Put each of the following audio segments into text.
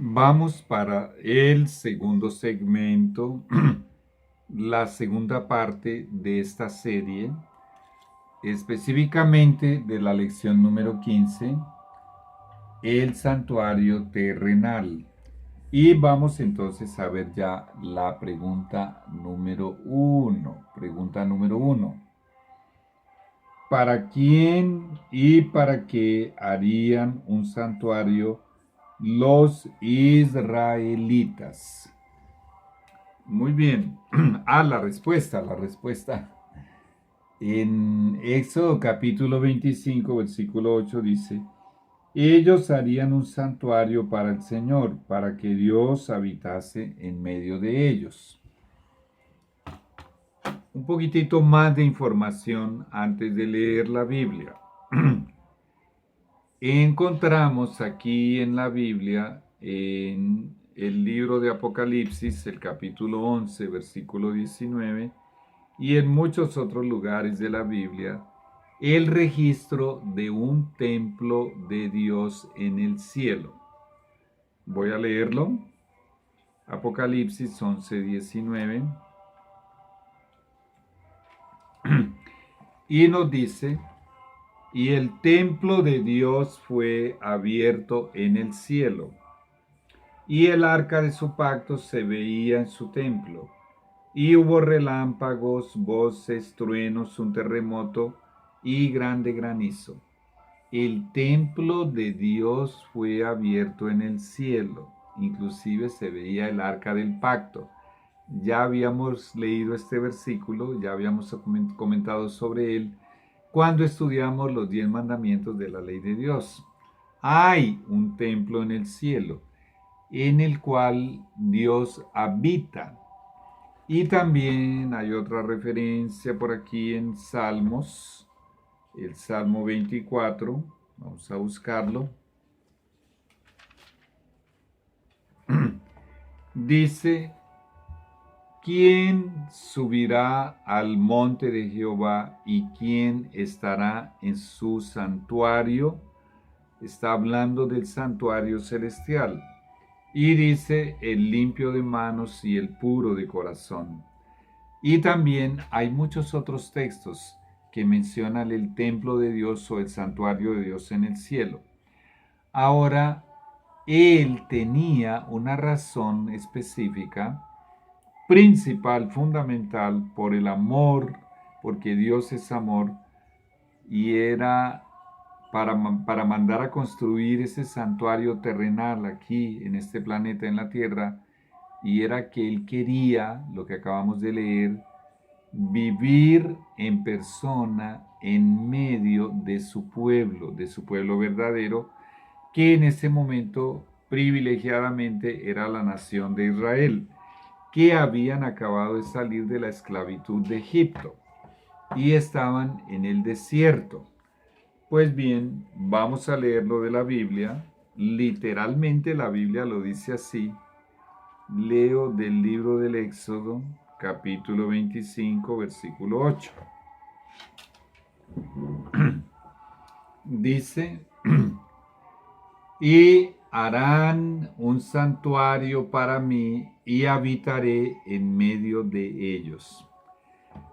Vamos para el segundo segmento, la segunda parte de esta serie, específicamente de la lección número 15, el santuario terrenal. Y vamos entonces a ver ya la pregunta número uno. Pregunta número uno. ¿Para quién y para qué harían un santuario los israelitas? Muy bien. La respuesta. En Éxodo capítulo 25, versículo 8 dice, ellos harían un santuario para el Señor, para que Dios habitase en medio de ellos. Un poquitito más de información antes de leer la Biblia. Encontramos aquí en la Biblia, en el libro de Apocalipsis, el capítulo 11, versículo 19, y en muchos otros lugares de la Biblia, el registro de un templo de Dios en el cielo. Voy a leerlo. Apocalipsis 11, 19. Y nos dice, y el templo de Dios fue abierto en el cielo, y el arca de su pacto se veía en su templo, y hubo relámpagos, voces, truenos, un terremoto y grande granizo. El templo de Dios fue abierto en el cielo, inclusive se veía el arca del pacto. Ya habíamos leído este versículo, ya habíamos comentado sobre él cuando estudiamos los 10 mandamientos de la ley de Dios. Hay un templo en el cielo en el cual Dios habita. Y también hay otra referencia por aquí en Salmos, el Salmo 24, vamos a buscarlo. Dice, ¿quién subirá al monte de Jehová y quién estará en su santuario? Está hablando del santuario celestial. Y dice, el limpio de manos y el puro de corazón. Y también hay muchos otros textos que mencionan el templo de Dios o el santuario de Dios en el cielo. Ahora, él tenía una razón específica, principal, fundamental, por el amor, porque Dios es amor, y era para mandar a construir ese santuario terrenal aquí, en este planeta, en la Tierra, y era que él quería, lo que acabamos de leer, vivir en persona en medio de su pueblo verdadero, que en ese momento privilegiadamente era la nación de Israel, que habían acabado de salir de la esclavitud de Egipto y estaban en el desierto. Pues bien, vamos a leer lo de la Biblia. Literalmente la Biblia lo dice así. Leo del libro del Éxodo, capítulo 25, versículo 8. Dice, y harán un santuario para mí y habitaré en medio de ellos.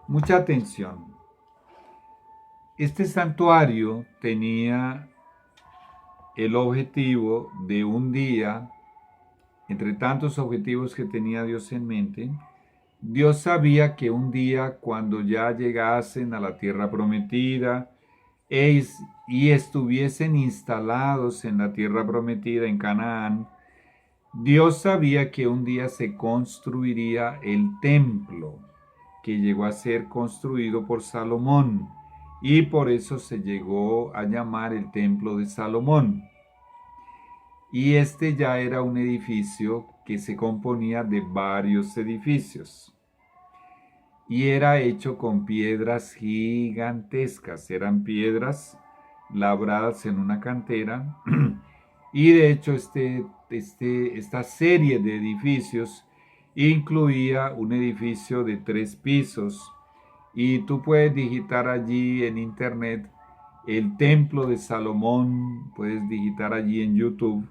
Mucha atención. Este santuario tenía el objetivo de un día, entre tantos objetivos que tenía Dios en mente. Dios sabía que un día, cuando ya llegasen a la tierra prometida y estuviesen instalados en la tierra prometida en Canaán, Dios sabía que un día se construiría el templo que llegó a ser construido por Salomón, y por eso se llegó a llamar el templo de Salomón. Y este ya era un edificio que se componía de varios edificios y era hecho con piedras gigantescas. Eran piedras labradas en una cantera y de hecho esta serie de edificios incluía un edificio de 3 pisos, y tú puedes digitar allí en internet el templo de Salomón, puedes digitar allí en YouTube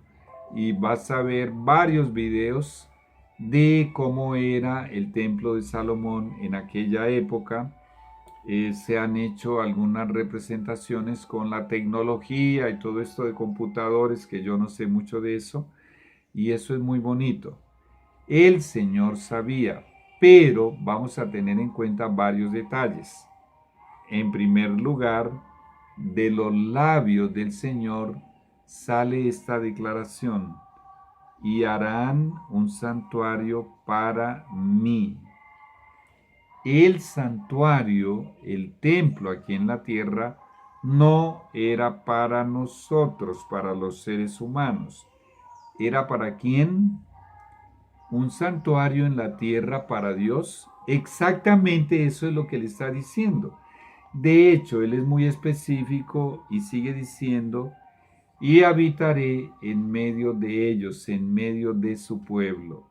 y vas a ver varios videos de cómo era el templo de Salomón en aquella época. Se han hecho algunas representaciones con la tecnología y todo esto de computadores, que yo no sé mucho de eso, y eso es muy bonito. El Señor sabía, pero vamos a tener en cuenta varios detalles. En primer lugar, de los labios del Señor sale esta declaración: y harán un santuario para mí. El santuario, el templo aquí en la tierra, no era para nosotros, para los seres humanos. ¿Era para quién? Un santuario en la tierra para Dios. Exactamente eso es lo que le está diciendo. De hecho, él es muy específico y sigue diciendo: y habitaré en medio de ellos, en medio de su pueblo.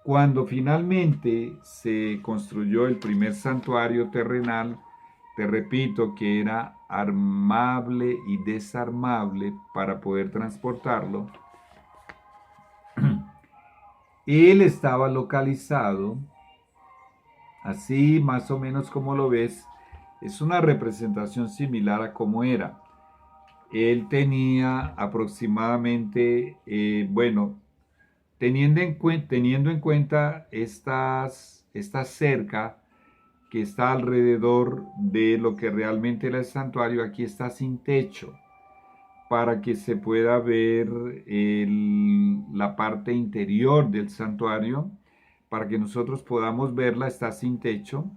Cuando finalmente se construyó el primer santuario terrenal, te repito que era armable y desarmable para poder transportarlo, él estaba localizado, así más o menos como lo ves, es una representación similar a cómo era. Él tenía aproximadamente, teniendo en cuenta esta cerca que está alrededor de lo que realmente era el santuario, aquí está sin techo, para que se pueda ver la parte interior del santuario, para que nosotros podamos verla, está sin techo.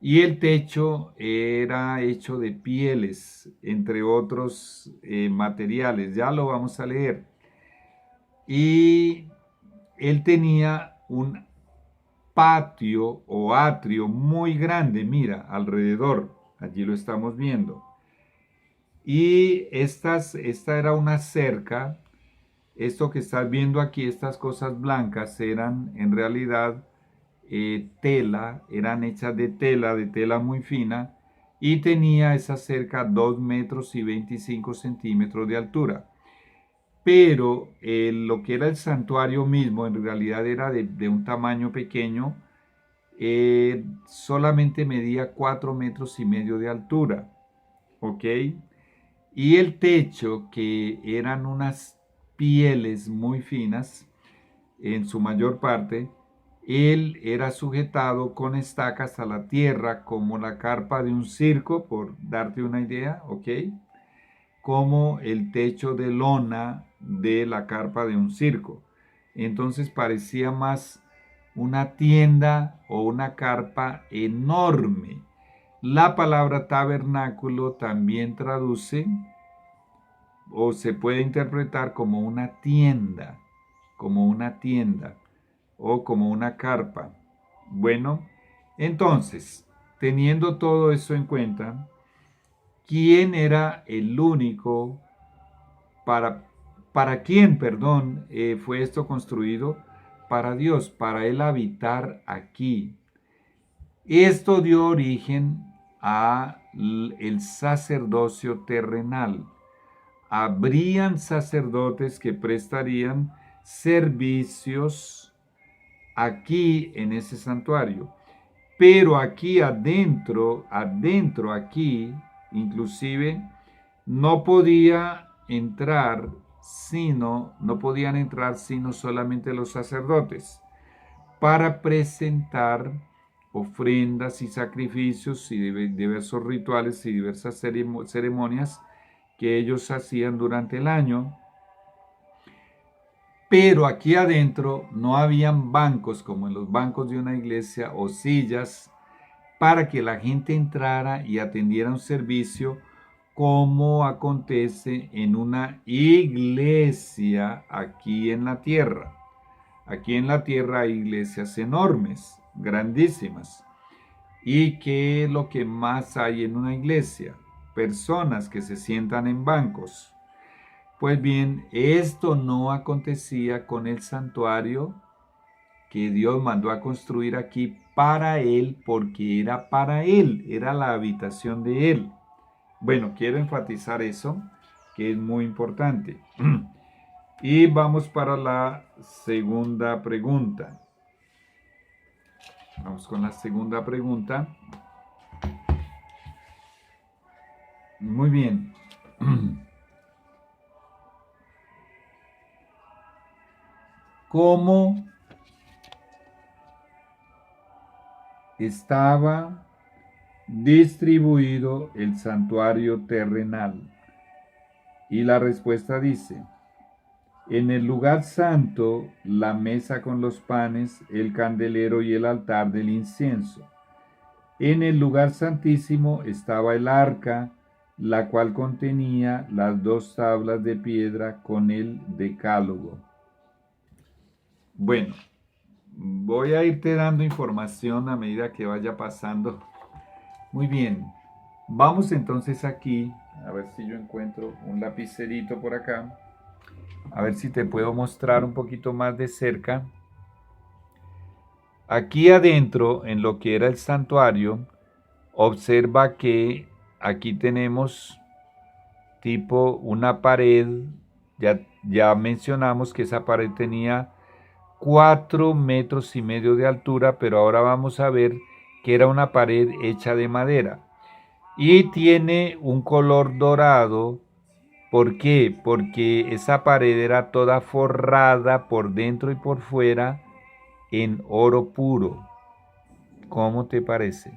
Y el techo era hecho de pieles, entre otros materiales, ya lo vamos a leer. Y él tenía un patio o atrio muy grande, mira, alrededor, allí lo estamos viendo. Y esta era una cerca. Esto que estás viendo aquí, estas cosas blancas, eran en realidad tela, eran hechas de tela muy fina, y tenía esa cerca 2 metros y 25 centímetros de altura. Pero lo que era el santuario mismo en realidad era de un tamaño pequeño, solamente medía 4 metros y medio de altura, ¿ok? Y el techo, que eran unas pieles muy finas, en su mayor parte, él era sujetado con estacas a la tierra como la carpa de un circo, por darte una idea, ¿ok? Como el techo de lona de la carpa de un circo. Entonces parecía más una tienda o una carpa enorme. La palabra tabernáculo también traduce o se puede interpretar como una tienda o como una carpa. Bueno, entonces, teniendo todo eso en cuenta, ¿quién era el único para quién, perdón, fue esto construido? Para Dios, para Él habitar aquí. Esto dio origen a el sacerdocio terrenal. Habrían sacerdotes que prestarían servicios aquí en ese santuario. Pero aquí adentro, aquí, inclusive, no no podían entrar sino solamente los sacerdotes para presentar ofrendas y sacrificios y diversos rituales y diversas ceremonias que ellos hacían durante el año. Pero aquí adentro no habían bancos como en los bancos de una iglesia o sillas para que la gente entrara y atendiera un servicio como acontece en una iglesia aquí en la tierra. Aquí en la tierra hay iglesias enormes, grandísimas. ¿Y qué es lo que más hay en una iglesia? Personas que se sientan en bancos. Pues bien, esto no acontecía con el santuario que Dios mandó a construir aquí para Él, porque era para Él, era la habitación de Él. Bueno, quiero enfatizar eso, que es muy importante. Y vamos para la segunda pregunta. Vamos con la segunda pregunta. Muy bien. ¿Cómo estaba distribuido el santuario terrenal? Y la respuesta dice: en el lugar santo, la mesa con los panes, el candelero y el altar del incienso. En el lugar santísimo estaba el arca, la cual contenía las 2 tablas de piedra con el decálogo. Bueno, voy a irte dando información a medida que vaya pasando. Muy bien, vamos entonces aquí, a ver si yo encuentro un lapicerito por acá, a ver si te puedo mostrar un poquito más de cerca. Aquí adentro, en lo que era el santuario, observa que aquí tenemos tipo una pared, ya mencionamos que esa pared tenía 4,5 metros de altura, pero ahora vamos a ver que era una pared hecha de madera y tiene un color dorado. ¿Por qué? Porque esa pared era toda forrada por dentro y por fuera en oro puro. ¿Cómo te parece?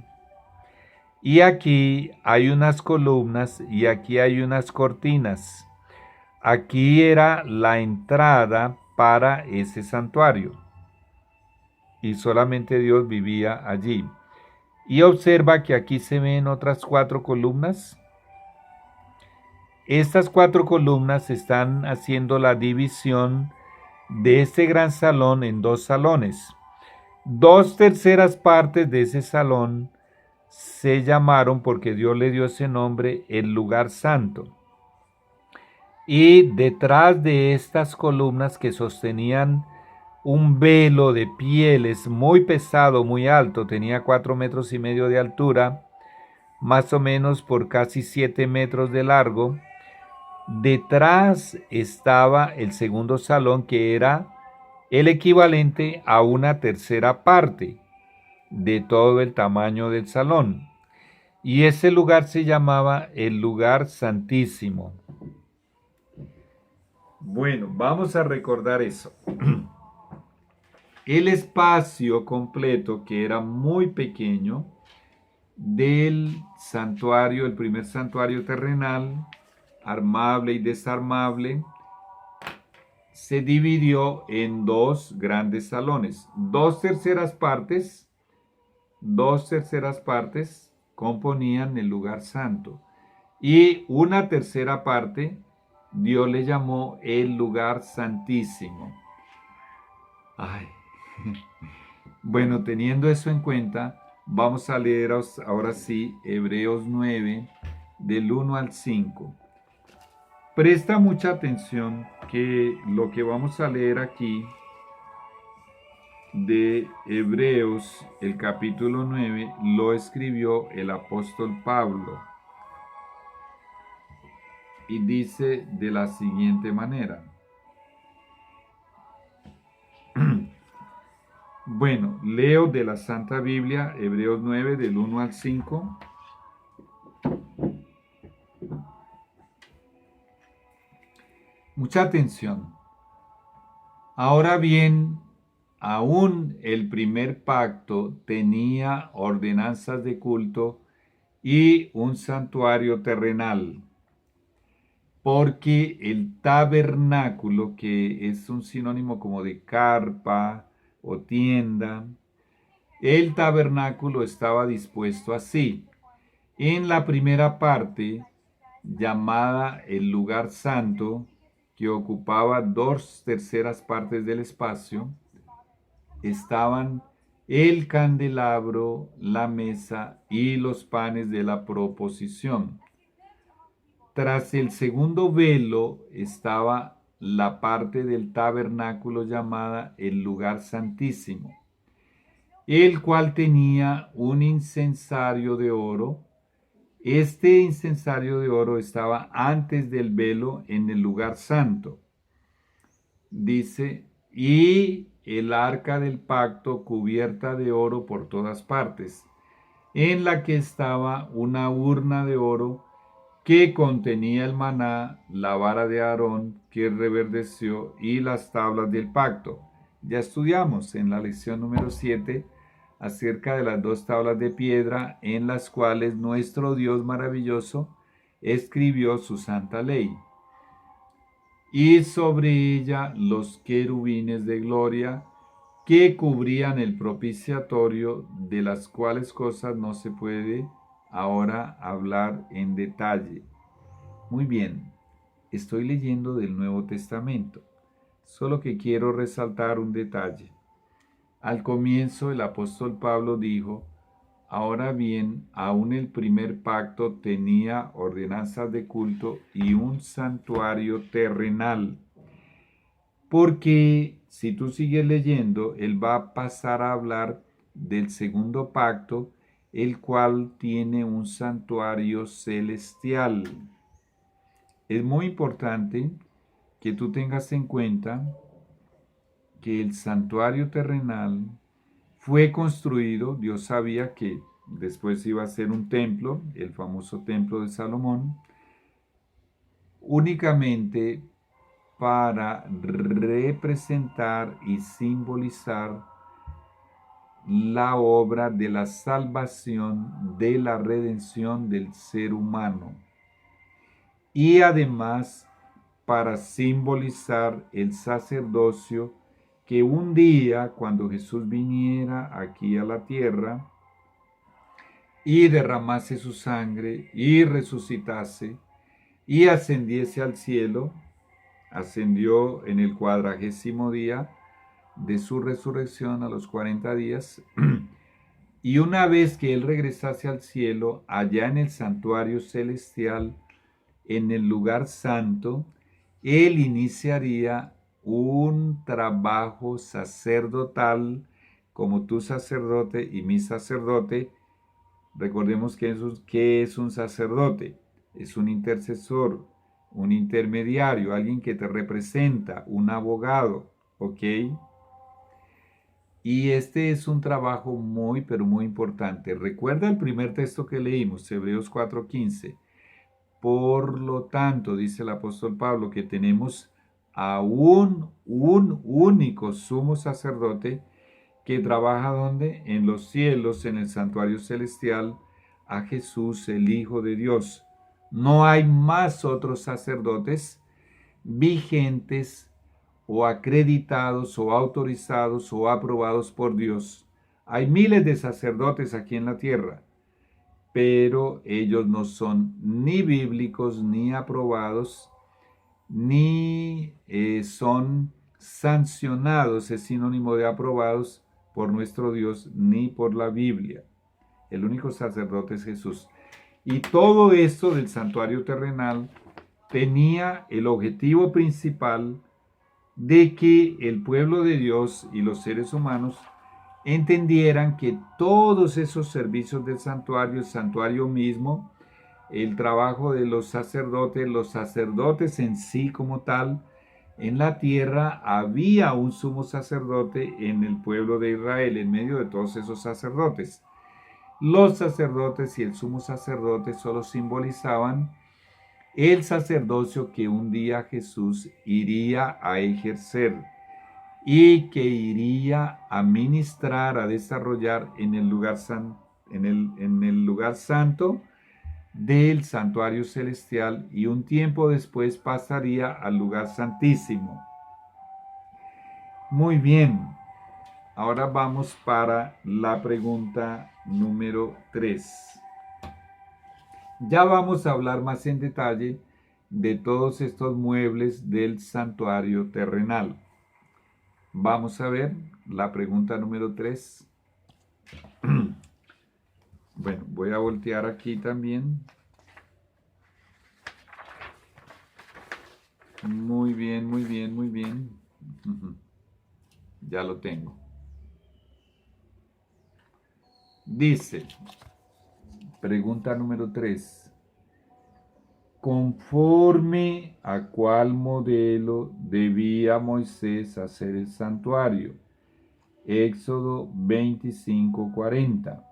Y aquí hay unas columnas y aquí hay unas cortinas. Aquí era la entrada para ese santuario y solamente Dios vivía allí. Y observa que aquí se ven otras 4 columnas. Estas 4 columnas están haciendo la división de este gran salón en 2 salones. 2/3 partes de ese salón se llamaron, porque Dios le dio ese nombre, el lugar santo. Y detrás de estas columnas que sostenían un velo de pieles muy pesado, muy alto, tenía 4,5 metros de altura, más o menos por casi 7 metros de largo. Detrás estaba el segundo salón, que era el equivalente a 1/3 parte de todo el tamaño del salón. Y ese lugar se llamaba el lugar santísimo. Bueno, vamos a recordar eso. El espacio completo, que era muy pequeño, del santuario, el primer santuario terrenal, armable y desarmable, se dividió en 2 grandes salones. 2/3 partes componían el lugar santo. Y 1/3 parte Dios le llamó el lugar santísimo. Ay. Bueno, teniendo eso en cuenta, vamos a leer ahora sí Hebreos 9, del 1 al 5. Presta mucha atención que lo que vamos a leer aquí de Hebreos, el capítulo 9, lo escribió el apóstol Pablo. Y dice de la siguiente manera. Bueno, leo de la Santa Biblia, Hebreos 9, del 1 al 5. Mucha atención. Ahora bien, aún el primer pacto tenía ordenanzas de culto y un santuario terrenal, porque el tabernáculo, que es un sinónimo como de carpa o tienda, el tabernáculo estaba dispuesto así. En la primera parte, llamada el lugar santo, que ocupaba 2/3 partes del espacio, estaban el candelabro, la mesa y los panes de la proposición. Tras el segundo velo estaba la parte del tabernáculo llamada el lugar santísimo, el cual tenía un incensario de oro. Este incensario de oro estaba antes del velo en el lugar santo. dice, y el arca del pacto cubierta de oro por todas partes, en la que estaba una urna de oro que contenía el maná, la vara de Aarón que reverdeció y las tablas del pacto. Ya estudiamos en la lección número 7 acerca de las dos tablas de piedra en las cuales nuestro Dios maravilloso escribió su santa ley. Y sobre ella los querubines de gloria que cubrían el propiciatorio, de las cuales cosas no se puede ahora hablar en detalle. Muy bien, estoy leyendo del Nuevo Testamento, solo que quiero resaltar un detalle. Al comienzo el apóstol Pablo dijo, ahora bien, aún el primer pacto tenía ordenanzas de culto y un santuario terrenal. Porque si tú sigues leyendo, él va a pasar a hablar del segundo pacto, el cual tiene un santuario celestial. Es muy importante que tú tengas en cuenta que el santuario terrenal fue construido, Dios sabía que después iba a ser un templo, el famoso templo de Salomón, únicamente para representar y simbolizar la obra de la salvación, de la redención del ser humano. Y además para simbolizar el sacerdocio que un día, cuando Jesús viniera aquí a la tierra y derramase su sangre y resucitase y ascendiese al cielo, ascendió en el 40º día de su resurrección a los 40 días, y una vez que él regresase al cielo, allá en el santuario celestial, en el lugar santo, él iniciaría un trabajo sacerdotal como tu sacerdote y mi sacerdote. Recordemos que es un sacerdote, es un intercesor, un intermediario, alguien que te representa, un abogado, ¿ok? Y este es un trabajo muy, pero muy importante. Recuerda el primer texto que leímos, Hebreos 4:15. Por lo tanto, dice el apóstol Pablo, que tenemos a un único sumo sacerdote que trabaja donde? En los cielos, en el santuario celestial, a Jesús, el Hijo de Dios. No hay más otros sacerdotes vigentes o acreditados o autorizados o aprobados por Dios. Hay miles de sacerdotes aquí en la tierra, pero ellos no son ni bíblicos, ni aprobados, ni son sancionados, es sinónimo de aprobados por nuestro Dios, ni por la Biblia. El único sacerdote es Jesús. Y todo esto del santuario terrenal tenía el objetivo principal de que el pueblo de Dios y los seres humanos entendieran que todos esos servicios del santuario, el santuario mismo, el trabajo de los sacerdotes en sí como tal, en la tierra había un sumo sacerdote en el pueblo de Israel, en medio de todos esos sacerdotes. Los sacerdotes y el sumo sacerdote solo simbolizaban el sacerdocio que un día Jesús iría a ejercer y que iría a ministrar, a desarrollar en el lugar, en el lugar santo del santuario celestial, y un tiempo después pasaría al lugar santísimo. Muy bien, ahora vamos para la pregunta número 3. Ya vamos a hablar más en detalle de todos estos muebles del santuario terrenal. Vamos a ver la pregunta número 3. Bueno, voy a voltear aquí también. Muy bien, muy bien, muy bien. Ya lo tengo. Dice, pregunta número 3. conforme a cuál modelo debía Moisés hacer el santuario. Éxodo 25:40.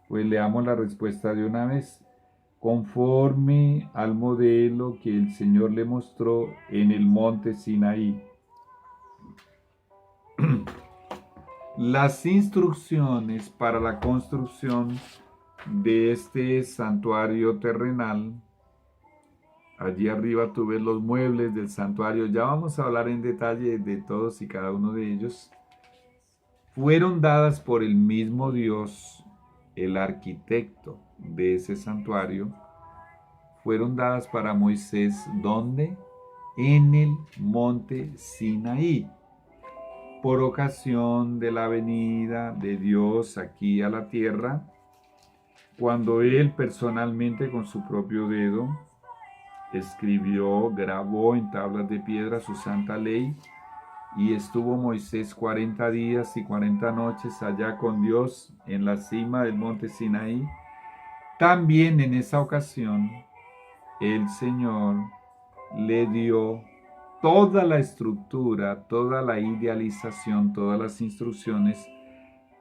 Pues leamos la respuesta de una vez. Conforme al modelo que el Señor le mostró en el monte Sinaí. Las instrucciones para la construcción de este santuario terrenal. Allí arriba tú ves los muebles del santuario. Ya vamos a hablar en detalle de todos y cada uno de ellos. Fueron dadas por el mismo Dios, el arquitecto de ese santuario. Fueron dadas para Moisés, ¿dónde? En el monte Sinaí, por ocasión de la venida de Dios aquí a la tierra, cuando él personalmente con su propio dedo escribió, grabó en tablas de piedra su santa ley, y estuvo Moisés 40 días y 40 noches allá con Dios en la cima del monte Sinaí. También en esa ocasión el Señor le dio toda la estructura, toda la idealización, todas las instrucciones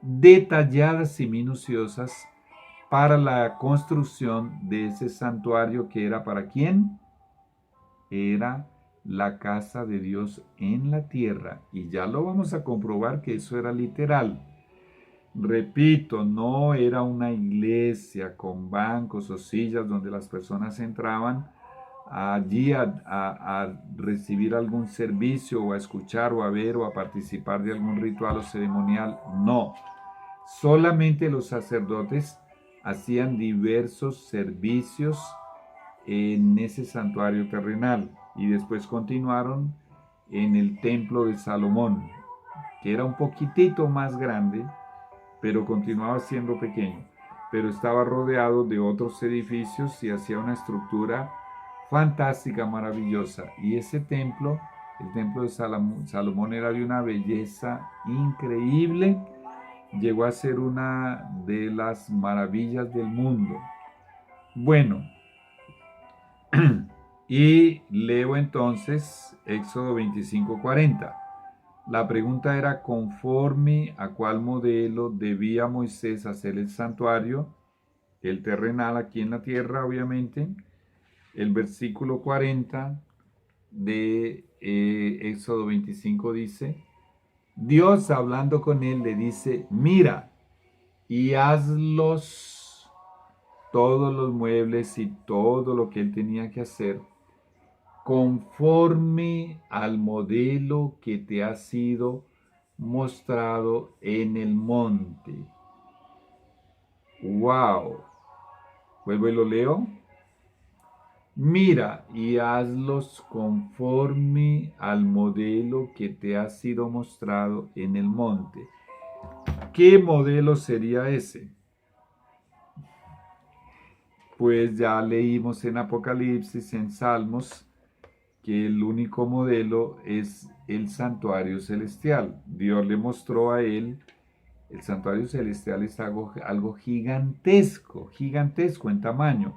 detalladas y minuciosas para la construcción de ese santuario que era ¿para quién? Era la casa de Dios en la tierra. Y ya lo vamos a comprobar que eso era literal. Repito, no era una iglesia con bancos o sillas donde las personas entraban allí a recibir algún servicio o a escuchar o a ver o a participar de algún ritual o ceremonial. No, solamente los sacerdotes hacían diversos servicios en ese santuario terrenal y después continuaron en el templo de Salomón, que era un poquitito más grande, pero continuaba siendo pequeño, pero estaba rodeado de otros edificios y hacía una estructura fantástica, maravillosa. Y ese templo, el templo de Salomón, era de una belleza increíble, llegó a ser una de las maravillas del mundo. Bueno, y leo entonces Éxodo 25:40. La pregunta era conforme a cuál modelo debía Moisés hacer el santuario, el terrenal aquí en la tierra, obviamente. El versículo 40 de Éxodo 25 dice, Dios hablando con él le dice, mira y hazlos todos los muebles y todo lo que él tenía que hacer conforme al modelo que te ha sido mostrado en el monte. ¡Wow! Vuelvo y lo leo. Mira y hazlos conforme al modelo que te ha sido mostrado en el monte. ¿Qué modelo sería ese? Pues ya leímos en Apocalipsis, en Salmos, que el único modelo es el santuario celestial. Dios le mostró a él, el santuario celestial es algo gigantesco, gigantesco en tamaño.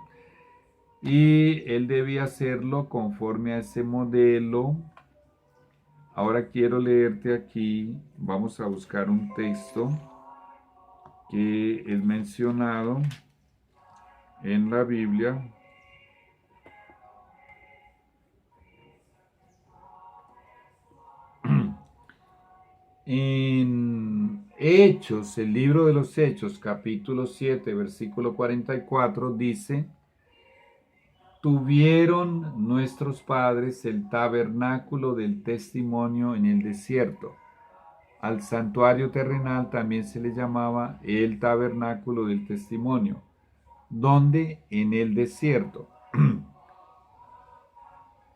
Y él debía hacerlo conforme a ese modelo. Ahora quiero leerte aquí, vamos a buscar un texto que es mencionado en la Biblia. En Hechos, el libro de los Hechos, capítulo 7, versículo 44, dice, tuvieron nuestros padres el tabernáculo del testimonio en el desierto. Al santuario terrenal también se le llamaba el tabernáculo del testimonio, donde en el desierto,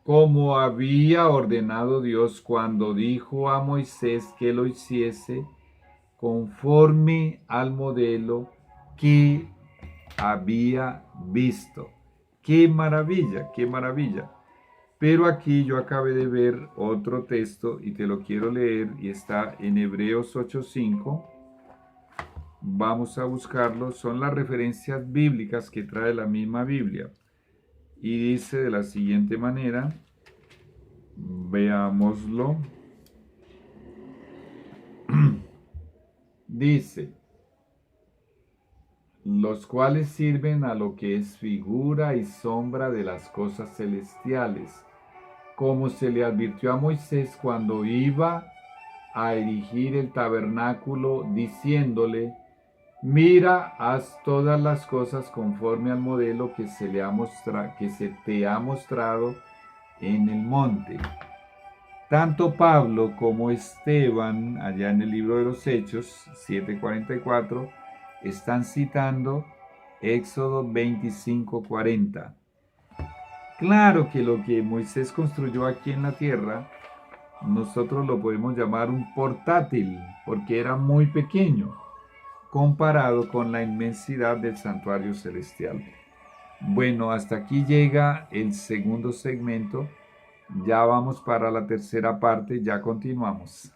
como había ordenado Dios cuando dijo a Moisés que lo hiciese conforme al modelo que había visto. ¡Qué maravilla, qué maravilla! Pero aquí yo acabé de ver otro texto y te lo quiero leer y está en Hebreos 8:5. Vamos a buscarlo. Son las referencias bíblicas que trae la misma Biblia. Y dice de la siguiente manera, veámoslo. Dice, los cuales sirven a lo que es figura y sombra de las cosas celestiales, como se le advirtió a Moisés cuando iba a erigir el tabernáculo, diciéndole, mira, haz todas las cosas conforme al modelo que que se te ha mostrado en el monte. Tanto Pablo como Esteban, allá en el libro de los Hechos 7:44, están citando Éxodo 25:40. Claro que lo que Moisés construyó aquí en la tierra, nosotros lo podemos llamar un portátil, porque era muy pequeño, comparado con la inmensidad del santuario celestial. Bueno, hasta aquí llega el segundo segmento. Ya vamos para la tercera parte, ya continuamos.